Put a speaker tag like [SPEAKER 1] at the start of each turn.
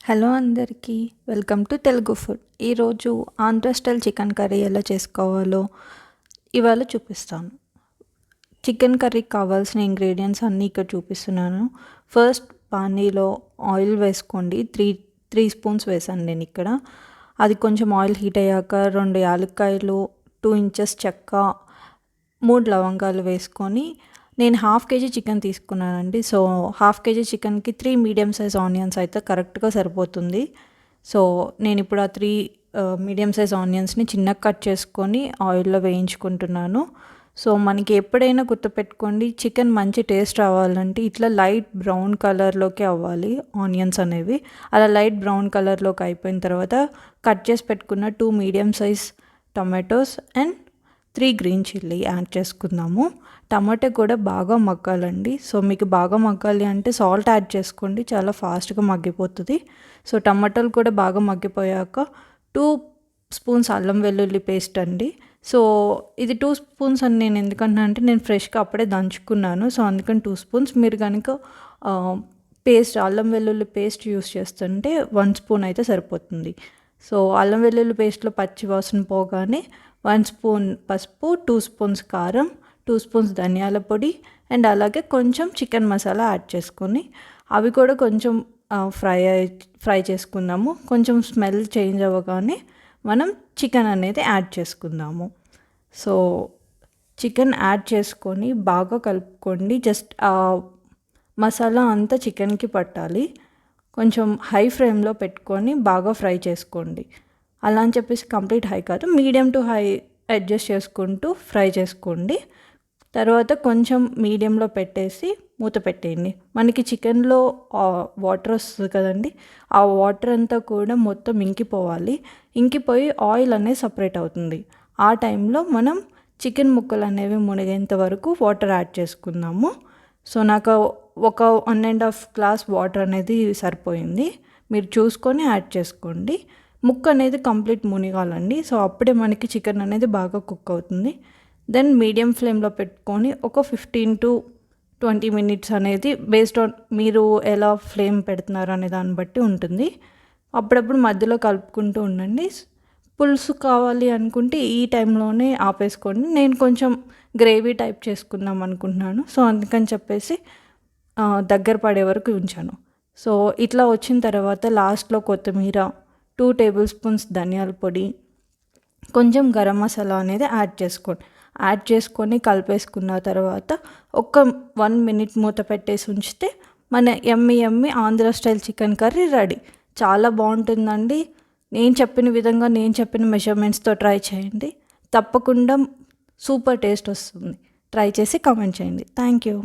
[SPEAKER 1] Hello అందరికీ, welcome to Telugu food. ఈరోజు Andhra style chicken curry ఎలా చేసుకోవాలో ఇవాళ చూపిస్తాను. చికెన్ కర్రీకి కావాల్సిన ఇంగ్రీడియంట్స్ అన్నీ ఇక్కడ చూపిస్తున్నాను. ఫస్ట్ పానీలో ఆయిల్ వేసుకోండి. త్రీ స్పూన్స్ వేసాను నేను ఇక్కడ. అది కొంచెం ఆయిల్ హీట్ అయ్యాక 2 యాలక్కాయలు, 2 ఇంచెస్ చెక్క, 3 లవంగాలు వేసుకొని, నేను 1/2 kg చికెన్ తీసుకున్నానండి. సో 1/2 kg చికెన్కి 3 మీడియం సైజ్ ఆనియన్స్ అయితే కరెక్ట్గా సరిపోతుంది. సో నేను ఇప్పుడు ఆ 3 మీడియం సైజ్ ఆనియన్స్ని చిన్నగా కట్ చేసుకొని ఆయిల్లో వేయించుకుంటున్నాను. సో మనకి ఎప్పుడైనా గుర్తుపెట్టుకోండి, చికెన్ మంచి టేస్ట్ రావాలంటే ఇట్లా లైట్ బ్రౌన్ కలర్లోకి అవ్వాలి ఆనియన్స్ అనేవి. అలా లైట్ బ్రౌన్ కలర్లోకి అయిపోయిన తర్వాత కట్ చేసి పెట్టుకున్న 2 medium size tomatoes and 3 green chilli add చేసుకుందాము. టమాటో కూడా బాగా మగ్గాలండి. సో మీకు బాగా మగ్గాలి అంటే సాల్ట్ యాడ్ చేసుకోండి, చాలా ఫాస్ట్గా మగ్గిపోతుంది. సో టమాటాలు కూడా బాగా మగ్గిపోయాక 2 స్పూన్స్ అల్లం వెల్లుల్లి పేస్ట్ అండి. సో ఇది 2 స్పూన్స్ అని నేను ఎందుకంటున్నా అంటే నేను ఫ్రెష్గా అప్పుడే దంచుకున్నాను. సో అందుకని 2 స్పూన్స్. మీరు కనుక పేస్ట్ అల్లం వెల్లుల్లి పేస్ట్ యూస్ చేస్తుంటే 1 స్పూన్ అయితే సరిపోతుంది. సో అల్లం వెల్లుల్లి పేస్ట్లో పచ్చి వాసన పోగానే 1 స్పూన్ పసుపు, 2 స్పూన్స్ కారం, 2 స్పూన్స్ ధనియాల పొడి అండ్ అలాగే కొంచెం చికెన్ మసాలా యాడ్ చేసుకొని అవి కూడా కొంచెం ఫ్రై చేసుకుందాము. కొంచెం స్మెల్ చేంజ్ అవ్వగానే మనం చికెన్ అనేది యాడ్ చేసుకుందాము. సో చికెన్ యాడ్ చేసుకొని బాగా కలుపుకోండి. జస్ట్ మసాలా అంతా చికెన్కి పట్టాలి. కొంచెం హై ఫ్లేమ్లో పెట్టుకొని బాగా ఫ్రై చేసుకోండి. అలా అని చెప్పేసి కంప్లీట్ హై కాదు, మీడియం టు హై అడ్జస్ట్ చేసుకుంటూ ఫ్రై చేసుకోండి. తర్వాత కొంచెం మీడియంలో పెట్టేసి మూత పెట్టేయండి. మనకి చికెన్లో వాటర్ వస్తుంది కదండి, ఆ వాటర్ అంతా కూడా మొత్తం ఇంకిపోవాలి. ఇంకిపోయి ఆయిల్ అనేది సపరేట్ అవుతుంది. ఆ టైంలో మనం చికెన్ ముక్కలు అనేవి మునిగేంత వరకు వాటర్ యాడ్ చేసుకుందాము. సో నాకు ఒక 1.5 గ్లాస్ వాటర్ అనేది సరిపోయింది. మీరు చూసుకొని యాడ్ చేసుకోండి. ముక్క అనేది కంప్లీట్ మునిగాలండి. సో అప్పుడే మనకి చికెన్ అనేది బాగా కుక్ అవుతుంది. దెన్ మీడియం ఫ్లేమ్లో పెట్టుకొని ఒక 15 to 20 minutes అనేది బేస్డ్ ఆన్ మీరు ఎలా ఫ్లేమ్ పెడుతున్నారు అనే దాన్ని బట్టి ఉంటుంది. అప్పుడప్పుడు మధ్యలో కలుపుకుంటూ ఉండండి. పులుసు కావాలి అనుకుంటే ఈ టైంలోనే ఆపేసుకోండి. నేను కొంచెం గ్రేవీ టైప్ చేసుకుందాం అనుకుంటున్నాను. సో అందుకని చెప్పేసి దగ్గర పడే వరకు ఉంచాను. సో ఇట్లా వచ్చిన తర్వాత లాస్ట్లో కొత్తిమీర, 2 టేబుల్ స్పూన్స్ ధనియాల పొడి, కొంచెం గరం మసాలా అనేది యాడ్ చేసుకొని కలిపేసుకున్న తర్వాత ఒక 1 minute మూత పెట్టేసి ఉంచితే మన yummy Andhra style chicken curry ready. చాలా బాగుంటుందండి. నేను చెప్పిన విధంగా నేను చెప్పిన మెజర్మెంట్స్తో ట్రై చేయండి, తప్పకుండా సూపర్ టేస్ట్ వస్తుంది. ట్రై చేసి కామెంట్ చేయండి. Thank you.